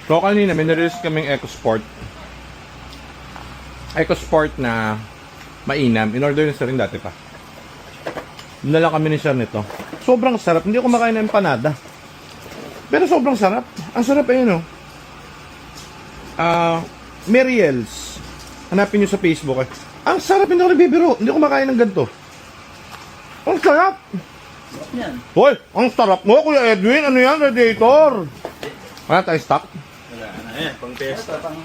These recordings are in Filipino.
So kanina may nirelease kaming EcoSport. EcoSport na mainam. In-order na sa rin dati pa. Dinala kami ni Sir nito. Sobrang sarap. Hindi ako makain ng empanada. Pero sobrang sarap. Ang sarap ayun, Mariel's. Hanapin nyo sa Facebook. Ang sarap, hindi ako nagbibiro. Hindi ako makain ng ganito. Ang sarap. Yan. Hoy, ang sarap mo, Kuya Edwin. Ano yan, radiator? Wala tayong stock? Wala na. Ayan, pang testa. Pang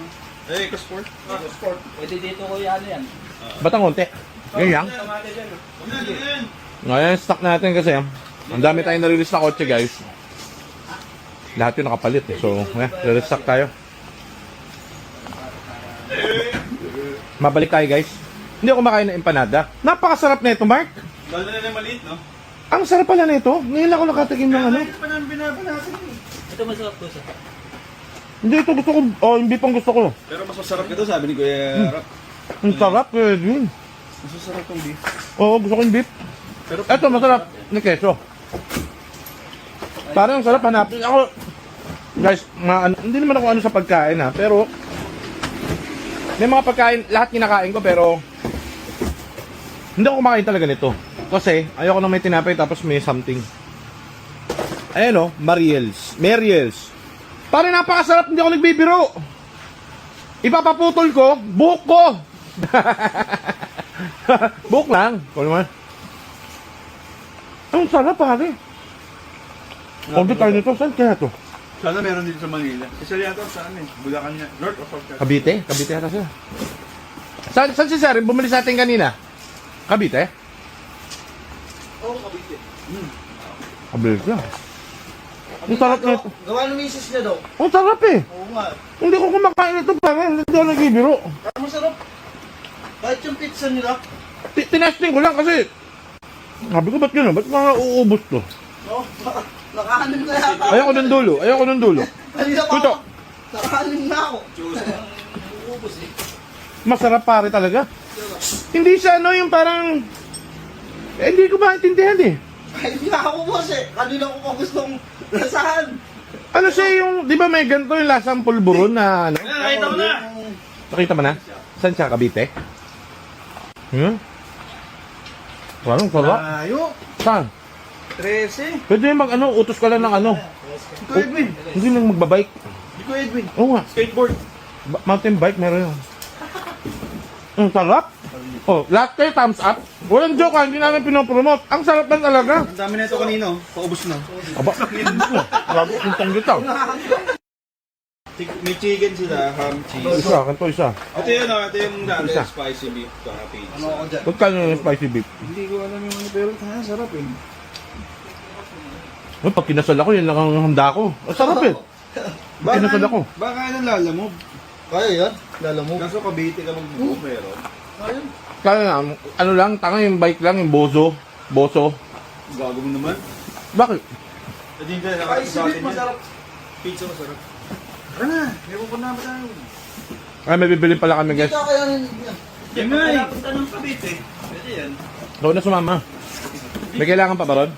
EcoSport. sport. Pwede dito ko yan yan. Ba't ang konti? Ganyan. Ngayon, stock natin kasi. Ang dami tayong na-release na kotse, guys. Lahat yun nakapalit. So, re-restock tayo. Mabalik tayo, guys. Hindi ako makain ng empanada. Napakasarap na ito, Mark. Lalo na yung maliit, no? Ang sarap pala na ito. Ngayon lang ako nakatikim ng ano. Maliit pa namin binabanatan eh. Ito masarap po siya. Hindi, ito gusto ko. Oh, hindi pang gusto ko. Pero mas masarap ito, sabi ni Kuya Rap. Ang sarap, Kuya Edwin. Mas masarap tong beef. Oo, gusto ko yung beef. Pero Ito, masarap. Ni keso. Parang ang sarap hanapin. Ako, guys, hindi naman ako ano sa pagkain ha, pero may mga pagkain, lahat kinakain ko, pero hindi ako kumakain talaga nito. Kasi, ayoko na may tinapay tapos may something. Ayan Mariel's. Mariel's. Parang napakasarap, hindi ako nagbibiro. Ipapaputol ko, buhok ko. Buhok lang. Kung naman. Ang sarap, pare. Kung tayo nito, saan kaya to? sana meron dito sa Manila. Isa yata saan eh? Bulacan niya. North of South. Cavite? Cavite yata siya. Saan si Sir? Bumili sa atin kanina? Cavite? Oo, Cavite. Cavite siya. Ang sarap na ito. Gawa ng misis niya daw. Ang sarap eh. Oo nga. Hindi ko kumakain ito pare. Hindi ako nagbibiro. Pero masarap. Kahit yung pizza nila. Tinasting ko lang kasi sabi ko, ba't yun? Ba't mga uubos to? No? Nakahanin ka yata. Ayaw ko ng dulo. Ayaw ko ng dulo. Kanina pa Ito. ako. Nakahanin na ako. Ubus eh. Masarap pare talaga. Hindi siya yung parang hindi ko maintindihan eh. Ay, hindi na ako boss eh. Kanina ko pa gustong lasahan. Ano siya yung, di ba may ganito yung lasang pulburon na ano? Nakita mo na! Nakita mo na? Saan siya? Cavite? Parang sarap. Layo! Saan? 13. Pwede yung utos ka lang ng ano. Di ko Edwin. Hindi lang magbabike. Di ko Edwin. Oo nga. Skateboard. Mountain bike meron yun. Ang sarap. Oh, lahat kayo thumbs up. Walang joke hindi namin pinopromote. Ang sarap na talaga. Ang dami na ito kanino. Paubos na. Aba, grabe, kintang gitaw. May chicken sila, ham, cheese. Isa, kanto isa. Ito yun ito yung dati Isa. spicy beef tsaka pizza. Ano ako dyan? Magkano yung spicy beef? Hindi ko alam yung ano pero sarap eh. Oh, pag kinasal ako, yan lang ang handa ko. Ang sarap eh. Pag kinasal ako. Baka yan lalamog. Kaya yan? Lalamog. Kaso Cavite ka magbubuo meron. Ayun. Kaya nga, ano lang, tanga yung bike lang, yung bozo. Boso. Gago mo naman. Bakit? Hindi ka Spicy beef masarap. Pizza masarap. Tara na, may pupunta pa tayo. Ay, may bibili pala kami guys. Kita kaya rin yan. Yan nga eh. Punta ng Cavite. Pwede yan. Ikaw na sumama. May kailangan pa ba ron?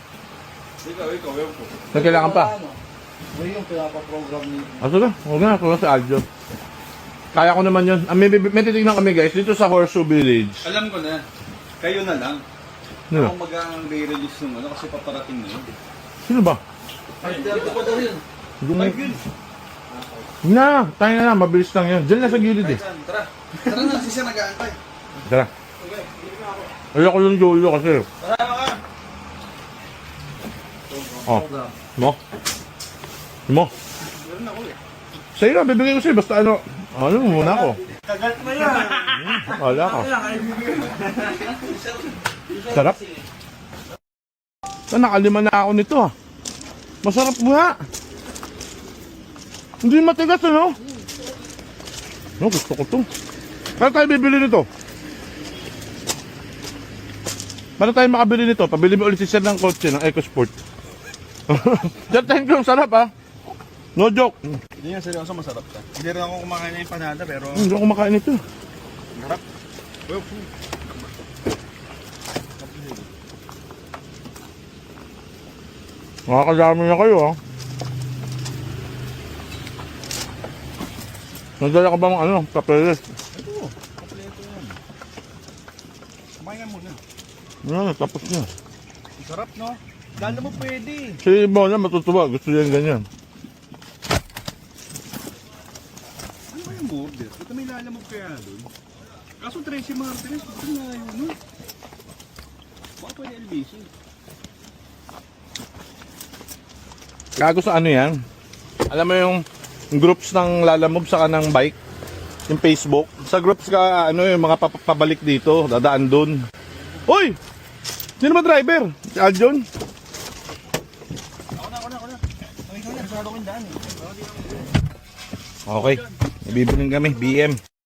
Ikaw, ewan ko. May kailangan pa. Ano yung pinapa-program ni... Aso na, huwag na, huwag na sa Aljo. Kaya ko naman yun. May titignan kami guys, dito sa Horseshoe Village. Alam ko na. Kayo na lang. Ano? Ako mag-release ng ano kasi paparating na yun. Sino ba? Ay, tiyado pa daw yun. Hindi mo. Ay, yun. Huwag na, tayo na lang, mabilis lang yun. Diyan na sa gilid eh. Saan? Tara. Tara na, si Sir nag-aantay. Tara. Okay, hindi na ako. Ayoko yung dulo kasi. Tara ka. Oh. Mo? Mo? Meron ako eh. Sa'yo na, bibigay ko sa'yo. Basta ano muna ako. Kagat na yan. Wala ka. Sarap. Nakalima na ako nito ah. Masarap nga. Hindi matigas ano? No, gusto ko to. Paano tayo bibili nito? Paano tayo makabili nito? Pabili mo ulit si Sir ng kotse ng EcoSport. Sir, thank you. Sarap ah. No joke. Hindi nga seryoso, masarap ka. Hindi rin ako kumakain ng empanada pero... Hindi ako kumakain nito. Sarap. Makakadami na kayo ah. Nagdala ka bang ano, papeles? Ito, kompleto yan. Kumain ka muna. Ano, tapos na. Ang sarap, no? Dahil mo pwede. Si Mona matutuwa, gusto niya yung ganyan. Ano ba yung order? Ito may lalamog kaya doon. Kaso Tracy Martinez, ito na yun, no? Baka pwede LBC. Gago sa ano yan? Alam mo yung groups ng Lalamove saka ng bike? Yung Facebook? Sa groups ka, ano yung mga pabalik dito, dadaan dun. Uy! Sino ba driver? Si Aljon? Ako na. Ikaw na, sarado ko yung daan eh. Okay, ibibiling kami, BM.